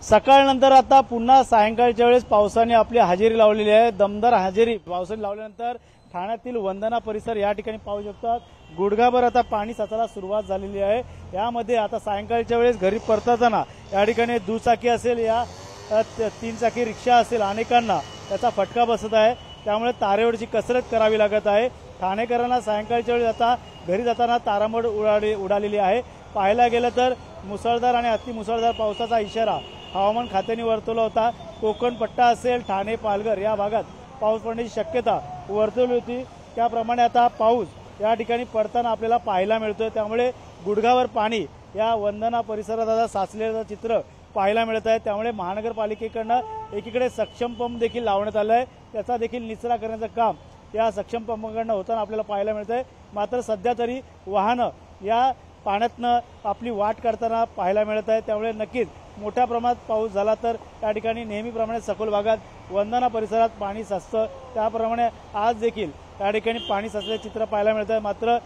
सकाळनंतर आता पुन्हा सायंकाळच्या वेळेस पावसाने आपली हजेरी लावलेली आहे। दमदार हजेरी पावसाने लावल्यानंतर ठाण्यातील वंदना परिसर या ठिकाणी पाहू शकतात गुडघाभर आता पाणी साचायला सुरुवात झालेली आहे। यामध्ये आता सायंकाळच्या वेळेस घरी परतताना या ठिकाणी दुचाकी असेल या तीन चाकी रिक्षा असेल अनेकांना त्याचा फटका बसत आहे। त्यामुळे तारेवरची कसरत करावी लागत आहे। ठाणेकरांना सायंकाळच्या वेळेस आता घरी जाताना तारांबळ उडालेली आहे। पाहायला गेलं तर मुसळधार आणि अतिमुसळधार पावसाचा इशारा हवामान खात्याने वर्तवला होता। कोकण पट्टा असेल ठाणे पालघर या भागात पाऊस पडण्याची शक्यता वर्तवली होती। त्याप्रमाणे आता पाऊस या ठिकाणी पडताना आपल्याला पाहायला मिळतोय। त्यामुळे गुडघावर पाणी या वंदना परिसरात आता साचलेलं चित्र पाहायला मिळत आहे। त्यामुळे महानगरपालिकेकडनं एकीकडे सक्षम पंप देखील लावण्यात आला आहे, त्याचा देखील निचरा करण्याचं काम या सक्षम पंपाकडनं होताना आपल्याला पाहायला मिळत आहे। मात्र सध्या तरी वाहनं या पाण्यातनं आपली वाट काढताना पाहायला मिळत आहे। त्यामुळे नक्कीच मोठ्या प्रमाणात पाऊस झाला तर त्या ठिकाणी नेहमीप्रमाणे सखोल भागात वंदना परिसरात पाणी साचतं। त्याप्रमाणे आज देखील त्या ठिकाणी पाणी साचल्याचे चित्र पाहायला मिळत आहे। मात्र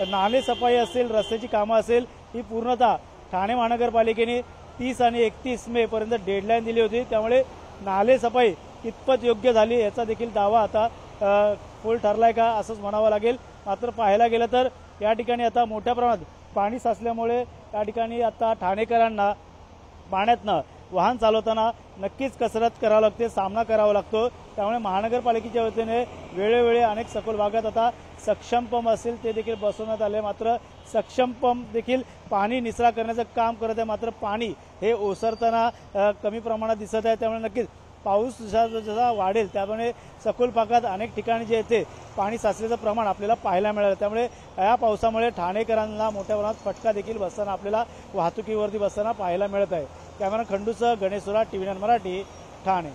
नाले सफाई असेल रस्त्याची कामं असेल ही पूर्णतः ठाणे महानगरपालिकेने 30 आणि 31 मे पर्यंत डेडलाईन दिली होती। त्यामुळे नाले सफाई कितपत योग्य झाली याचा देखील दावा आता फोल ठरलाय का असंच म्हणावं लागेल। मात्र पाहायला गेलं तर या ठिकाणी आता मोठ्या प्रमाणात पाणी साचल्यामुळे या ठिकाणी आता ठाणेकरांना पाण्यातनं वाहन चालवताना नक्कीच कसरत करावं लागते, सामना करावा लागतो। त्यामुळे महानगरपालिकेच्या वतीने वेळोवेळी अनेक सखोल भागात आता सक्षम पंप असेल ते देखील बसवण्यात आले। मात्र सक्षम पंप देखील पाणी निचरा करण्याचं काम करत आहे। मात्र पाणी हे ओसरताना कमी प्रमाणात दिसत आहे। त्यामुळे नक्कीच पाऊस जसा वाढेल त्यामुळे सखोल भागात अनेक ठिकाणी जे येते पाणी साचल्याचं प्रमाण आपल्याला पाहायला मिळालं। त्यामुळे या पावसामुळे ठाणेकरांना मोठ्या प्रमाणात फटका देखील बसताना आपल्याला वाहतुकीवरती बसताना पाहायला मिळत आहे। कॅमेरा खंडूसह गणेश सुरा, TV9 मराठी, ठाणे।